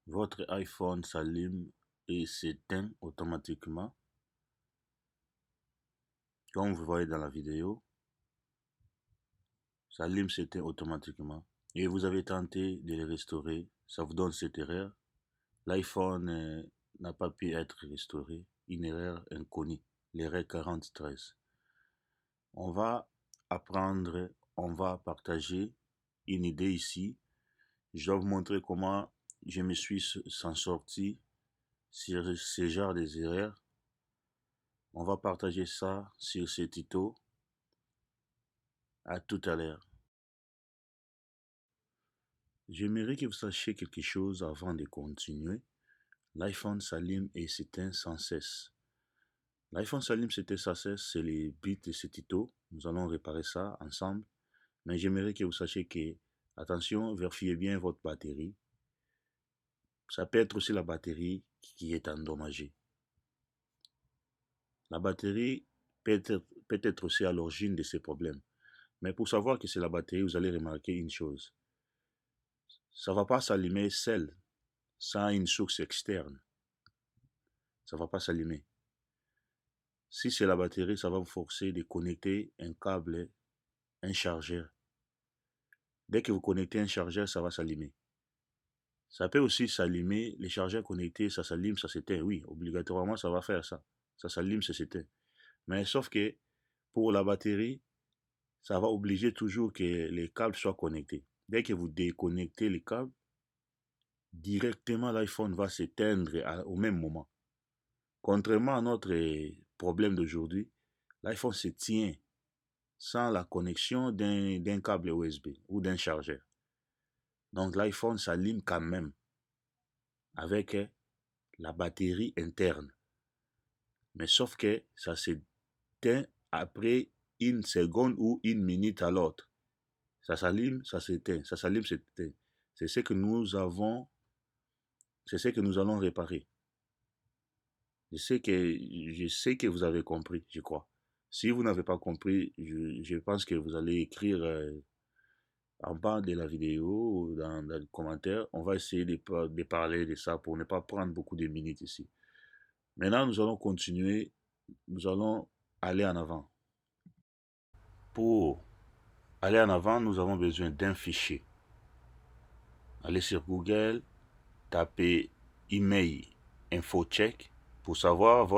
Votre iPhone s'allume et s'éteint automatiquement, comme vous voyez dans la vidéo. S'allume, s'éteint automatiquement. Et vous avez tenté de le restaurer, ça vous donne cette erreur. L'iPhone n'a pas pu être restauré, une erreur inconnue, l'erreur 43. On va apprendre, on va partager une idée ici. Je dois vous montrer comment je me suis s'en sorti sur ce genre des erreurs. On va partager ça sur ce tuto. À tout à l'heure. J'aimerais que vous sachiez quelque chose avant de continuer. L'iPhone s'allume et s'éteint sans cesse. L'iPhone s'allume, s'éteint sans cesse, c'est les bits de ce tuto. Nous allons réparer ça ensemble. Mais j'aimerais que vous sachiez que, attention, vérifiez bien votre batterie. Ça peut être aussi la batterie qui est endommagée. La batterie peut être aussi à l'origine de ces problèmes. Mais pour savoir que c'est la batterie, vous allez remarquer une chose. Ça ne va pas s'allumer seul, sans une source externe. Ça ne va pas s'allumer. Si c'est la batterie, ça va vous forcer de connecter un câble, un chargeur. Dès que vous connectez un chargeur, ça va s'allumer. Ça peut aussi s'allumer, les chargeurs connectés, ça s'allume, ça s'éteint. Oui, obligatoirement, ça va faire ça. Ça s'allume, ça s'éteint. Mais sauf que pour la batterie, ça va obliger toujours que les câbles soient connectés. Dès que vous déconnectez les câbles, directement l'iPhone va s'éteindre au même moment. Contrairement à notre problème d'aujourd'hui, l'iPhone se tient sans la connexion d'un câble USB ou d'un chargeur. Donc l'iPhone s'allume quand même avec la batterie interne. Mais sauf que ça s'éteint après une seconde ou une minute à l'autre. Ça s'allume, ça s'éteint, ça s'allume, ça s'éteint. C'est ce que nous avons, c'est ce que nous allons réparer. Je sais que vous avez compris, je crois. Si vous n'avez pas compris, je pense que vous allez écrire en bas de la vidéo ou dans les commentaires. On va essayer de parler de ça pour ne pas prendre beaucoup de minutes ici. Maintenant, nous allons continuer. Nous allons aller en avant. Pour aller en avant, nous avons besoin d'un fichier. Allez sur Google, tapez email infocheck pour savoir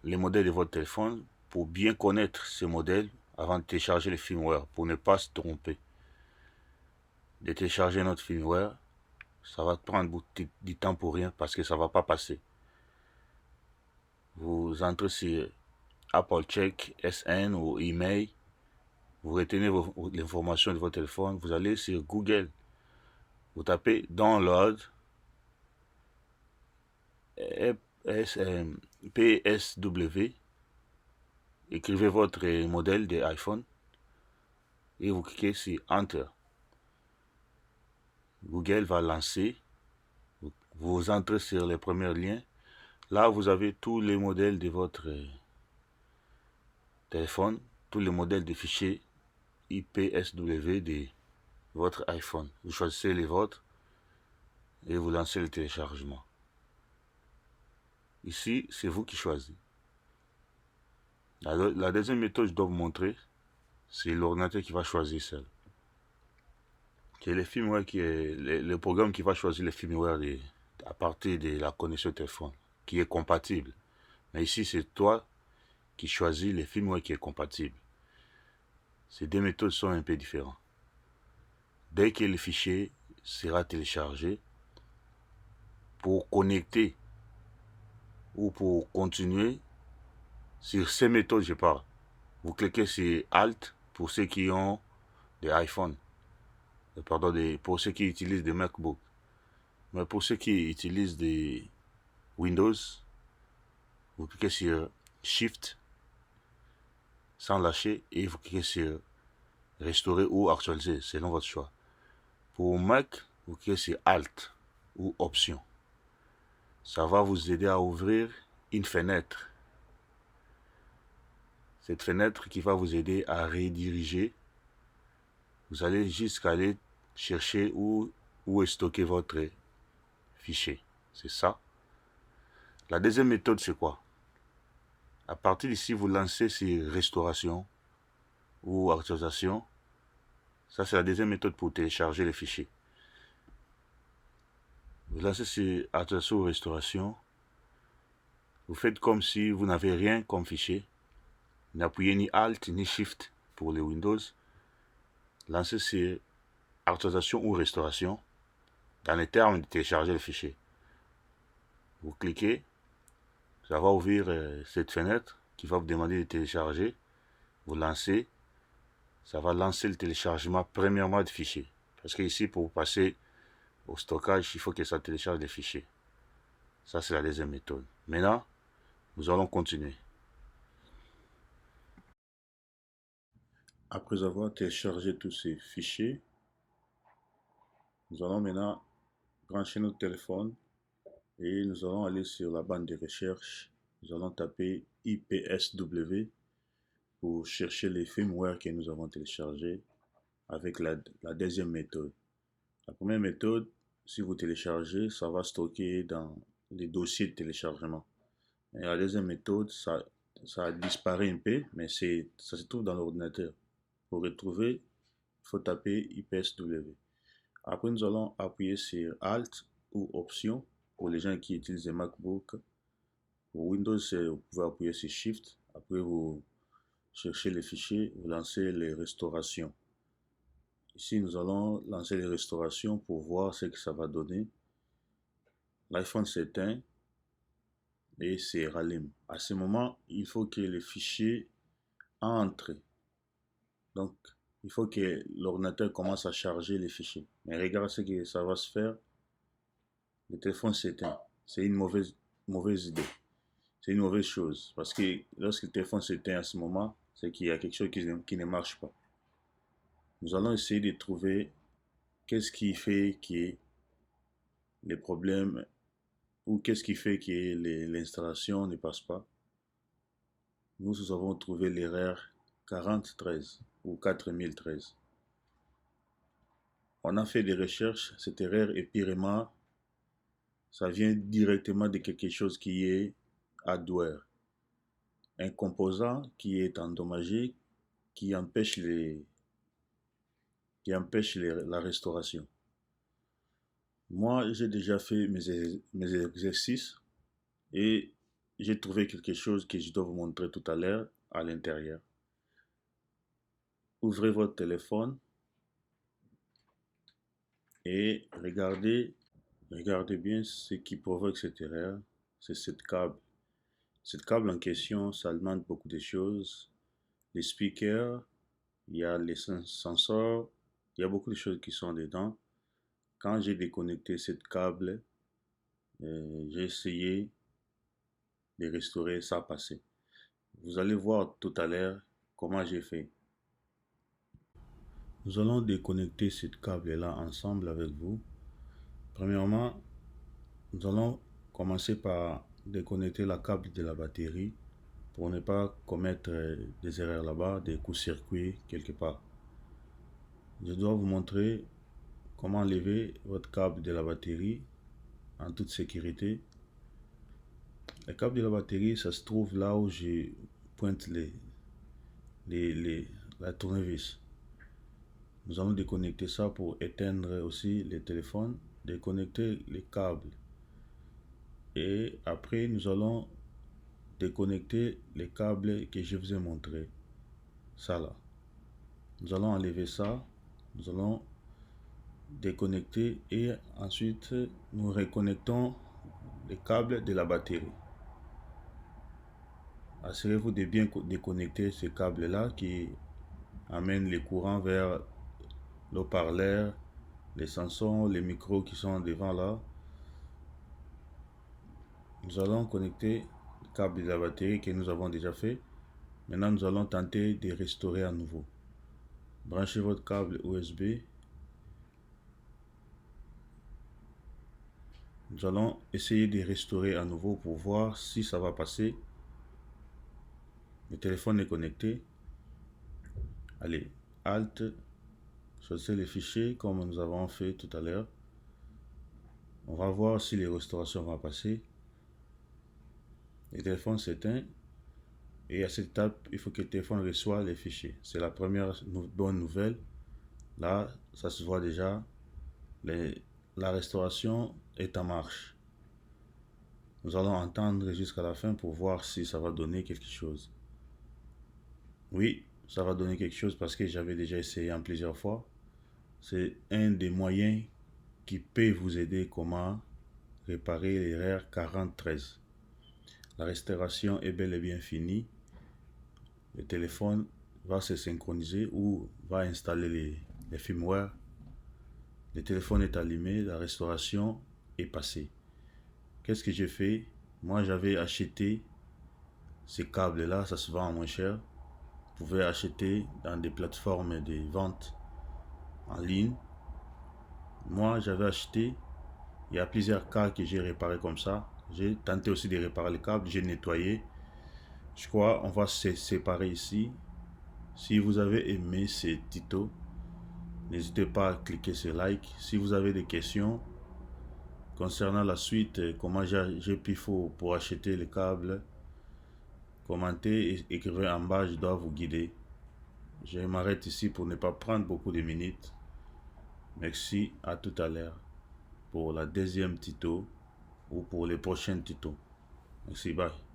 les modèles de votre téléphone, pour bien connaître ces modèles avant de télécharger le firmware, pour ne pas se tromper. De télécharger notre firmware, ça va prendre du temps pour rien parce que ça ne va pas passer. Vous entrez sur Apple Check, SN ou email, vous retenez l'information de votre téléphone, vous allez sur Google, vous tapez Download, PSW, écrivez votre modèle d'iPhone et vous cliquez sur Enter. Google va lancer, vous entrez sur les premiers liens. Là, vous avez tous les modèles de votre téléphone, tous les modèles de fichiers IPSW de votre iPhone. Vous choisissez les vôtres et vous lancez le téléchargement. Ici, c'est vous qui choisissez. La deuxième méthode que je dois vous montrer, c'est l'ordinateur qui va choisir seul. C'est le firmware le programme qui va choisir le firmware à partir de la connexion téléphone, qui est compatible. Mais ici, c'est toi qui choisis le firmware qui est compatible. Ces deux méthodes sont un peu différentes. Dès que le fichier sera téléchargé, pour connecter ou pour continuer, sur ces méthodes, je parle. Vous cliquez sur Alt pour ceux qui ont des iPhones. Pardon, pour ceux qui utilisent des MacBooks. Mais pour ceux qui utilisent des Windows, vous cliquez sur Shift sans lâcher et vous cliquez sur Restaurer ou actualiser, selon votre choix. Pour Mac, vous cliquez sur Alt ou Option. Ça va vous aider à ouvrir une fenêtre. Cette fenêtre qui va vous aider à rediriger. Vous allez jusqu'à aller chercher où est stocké votre fichiers. C'est ça. La deuxième méthode, c'est quoi? À partir d'ici, vous lancez sur restauration ou actualisation. Ça, c'est la deuxième méthode pour télécharger les fichiers. Vous lancez sur actualisation ou restauration. Vous faites comme si vous n'avez rien comme fichier. N'appuyez ni Alt ni Shift pour les Windows. Lancez sur actualisation ou restauration. Dans les termes de télécharger le fichier. Vous cliquez. Ça va ouvrir cette fenêtre qui va vous demander de télécharger. Vous lancez. Ça va lancer le téléchargement premièrement de fichiers. Parce que ici, pour passer au stockage, il faut que ça télécharge les fichiers. Ça, c'est la deuxième méthode. Maintenant, nous allons continuer. Après avoir téléchargé tous ces fichiers, nous allons maintenant brancher notre téléphone et nous allons aller sur la bande de recherche. Nous allons taper IPSW pour chercher les firmware que nous avons téléchargés avec la deuxième méthode. La première méthode, si vous téléchargez, ça va stocker dans les dossiers de téléchargement. Et la deuxième méthode, ça disparaît un peu, mais ça se trouve dans l'ordinateur. Pour retrouver, il faut taper IPSW. Après, nous allons appuyer sur Alt ou Option pour les gens qui utilisent des MacBook. Pour Windows, vous pouvez appuyer sur Shift. Après, vous cherchez les fichiers, vous lancez les restaurations. Ici, nous allons lancer les restaurations pour voir ce que ça va donner. L'iPhone s'éteint et se rallume. À ce moment, il faut que les fichiers entrent. Donc, il faut que l'ordinateur commence à charger les fichiers. Mais regarde ce que ça va se faire. Le téléphone s'éteint. C'est une mauvaise idée. C'est une mauvaise chose. Parce que lorsque le téléphone s'éteint à ce moment, c'est qu'il y a quelque chose qui ne marche pas. Nous allons essayer de trouver qu'est-ce qui fait que les problèmes ou qu'est-ce qui fait que l'installation ne passe pas. Nous avons trouvé l'erreur 4013 ou 4013. On a fait des recherches, cette erreur est purement, ça vient directement de quelque chose qui est hardware. Un composant qui est endommagé, qui empêche la restauration. Moi, j'ai déjà fait mes exercices et j'ai trouvé quelque chose que je dois vous montrer tout à l'heure à l'intérieur. Ouvrez votre téléphone et regardez bien ce qui provoque cette erreur. C'est cette câble. Cette câble en question, ça demande beaucoup de choses. Les speakers, il y a les sensors, il y a beaucoup de choses qui sont dedans. Quand j'ai déconnecté cette câble, j'ai essayé de restaurer, ça a passé. Vous allez voir tout à l'heure comment j'ai fait. Nous allons déconnecter cette câble-là ensemble avec vous. Premièrement, nous allons commencer par déconnecter la câble de la batterie pour ne pas commettre des erreurs là-bas, des coups-circuits quelque part. Je dois vous montrer comment enlever votre câble de la batterie en toute sécurité. Le câble de la batterie, ça se trouve là où je pointe la tournevis. Nous allons déconnecter ça pour éteindre aussi les téléphones, déconnecter les câbles. Et après, nous allons déconnecter les câbles que je vous ai montré. Ça là. Nous allons enlever ça. Nous allons déconnecter et ensuite nous reconnectons les câbles de la batterie. Assurez-vous de bien déconnecter ce câble là qui amène les courants vers l'haut-parleur, les sensors, les micros qui sont devant là. Nous allons connecter le câble de la batterie que nous avons déjà fait. Maintenant, nous allons tenter de restaurer à nouveau. Branchez votre câble USB. Nous allons essayer de restaurer à nouveau pour voir si ça va passer. Le téléphone est connecté. Allez, Alt, choisissez les fichiers comme nous avons fait tout à l'heure. On va voir si les restaurations vont passer. Le téléphone s'éteint. Et à cette étape, il faut que le téléphone reçoive les fichiers. C'est la première bonne nouvelle. Là, ça se voit déjà. La restauration est en marche. Nous allons entendre jusqu'à la fin pour voir si ça va donner quelque chose. Oui, ça va donner quelque chose parce que j'avais déjà essayé en plusieurs fois. C'est un des moyens qui peut vous aider comment réparer l'erreur 4013. La restauration est bel et bien finie. Le téléphone va se synchroniser ou va installer les firmware. Le téléphone est allumé, la restauration est passée. Qu'est-ce que j'ai fait? Moi, j'avais acheté ces câbles-là, ça se vend moins cher. Vous pouvez acheter dans des plateformes de vente en ligne. Moi, j'avais acheté, il y a plusieurs cas que j'ai réparés comme ça. J'ai tenté aussi de réparer les câbles, j'ai nettoyé. Je crois on va se séparer ici. Si vous avez aimé ce tuto, n'hésitez pas à cliquer sur like. Si vous avez des questions concernant la suite, comment j'ai pu faire pour acheter les câbles, commentez et écrivez en bas, je dois vous guider. Je m'arrête ici pour ne pas prendre beaucoup de minutes. Merci, à tout à l'heure pour la deuxième tuto ou pour les prochains tutos. Merci, bye.